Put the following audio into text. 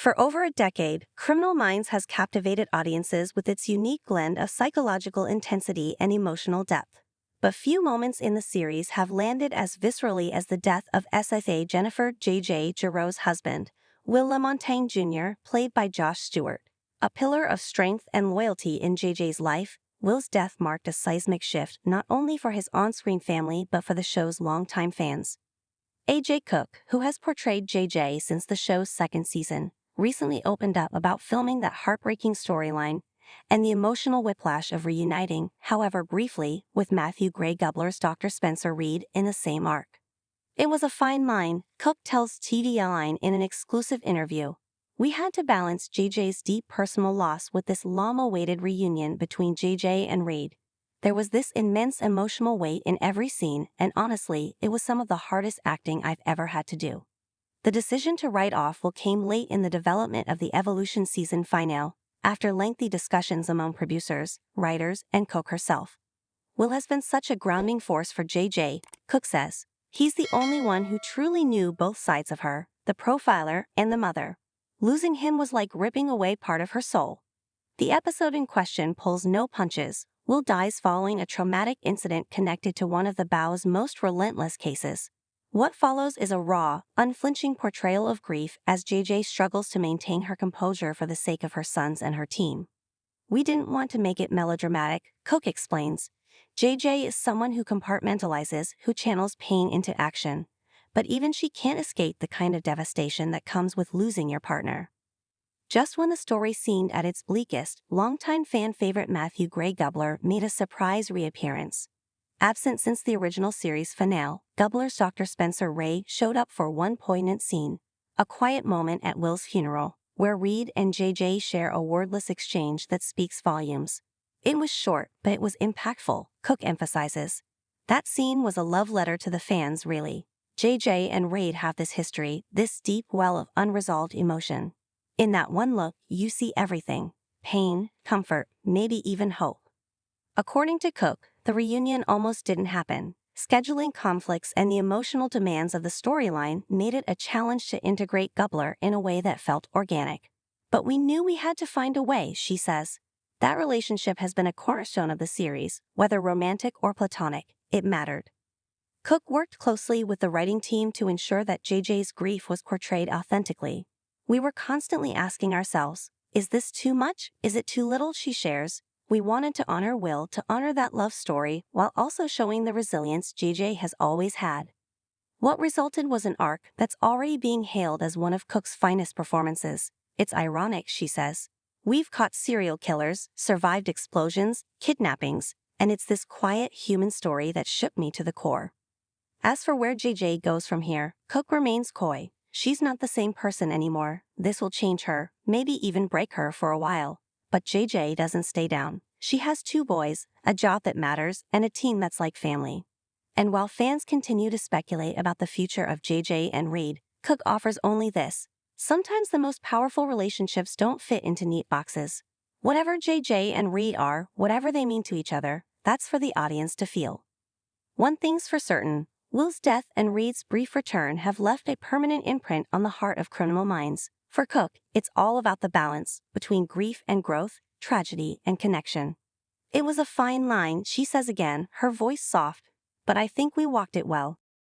For over a decade, Criminal Minds has captivated audiences with its unique blend of psychological intensity and emotional depth. But few moments in the series have landed as viscerally as the death of SFA Jennifer J.J. Giroux's husband, Will LaMontagne Jr., played by Josh Stewart. A pillar of strength and loyalty in JJ's life, Will's death marked a seismic shift not only for his on-screen family but for the show's longtime fans. A.J. Cook, who has portrayed JJ since the show's second season, recently opened up about filming that heartbreaking storyline and the emotional whiplash of reuniting, however briefly, with Matthew Gray Gubler's Dr. Spencer Reid in the same arc. It was a fine line, Cook tells TVLine in an exclusive interview. We had to balance JJ's deep personal loss with this long-awaited reunion between JJ and Reid. There was this immense emotional weight in every scene, and honestly, it was some of the hardest acting I've ever had to do. The decision to write off Will came late in the development of the Evolution season finale, after lengthy discussions among producers, writers, and Cook herself. Will has been such a grounding force for JJ, Cook says. He's the only one who truly knew both sides of her, the profiler and the mother. Losing him was like ripping away part of her soul. The episode in question pulls no punches. Will dies following a traumatic incident connected to one of the Bow's most relentless cases. What follows is a raw, unflinching portrayal of grief as JJ struggles to maintain her composure for the sake of her sons and her team. We didn't want to make it melodramatic, Cook explains. JJ is someone who compartmentalizes, who channels pain into action. But even she can't escape the kind of devastation that comes with losing your partner. Just when the story seemed at its bleakest, longtime fan favorite Matthew Gray Gubler made a surprise reappearance. Absent since the original series finale, Gubler's Dr. Spencer Ray showed up for one poignant scene, a quiet moment at Will's funeral, where Reid and JJ share a wordless exchange that speaks volumes. It was short, but it was impactful, Cook emphasizes. That scene was a love letter to the fans, really. JJ and Reid have this history, this deep well of unresolved emotion. In that one look, you see everything: pain, comfort, maybe even hope. According to Cook, the reunion almost didn't happen. Scheduling conflicts and the emotional demands of the storyline made it a challenge to integrate Gubler in a way that felt organic. But we knew we had to find a way, she says. That relationship has been a cornerstone of the series, whether romantic or platonic, it mattered. Cook worked closely with the writing team to ensure that JJ's grief was portrayed authentically. We were constantly asking ourselves, is this too much? Is it too little? She shares. We wanted to honor Will, to honor that love story, while also showing the resilience JJ has always had. What resulted was an arc that's already being hailed as one of Cook's finest performances. It's ironic, she says. We've caught serial killers, survived explosions, kidnappings, and it's this quiet human story that shook me to the core. As for where JJ goes from here, Cook remains coy. She's not the same person anymore. This will change her, maybe even break her for a while. But JJ doesn't stay down. She has 2 boys, a job that matters, and a team that's like family. And while fans continue to speculate about the future of JJ and Reid, Cook offers only this: sometimes the most powerful relationships don't fit into neat boxes. Whatever JJ and Reid are, whatever they mean to each other, that's for the audience to feel. One thing's for certain: Will's death and Reid's brief return have left a permanent imprint on the heart of Criminal Minds. For Cook, it's all about the balance between grief and growth, tragedy and connection. It was a fine line, she says again, her voice soft, but I think we walked it well.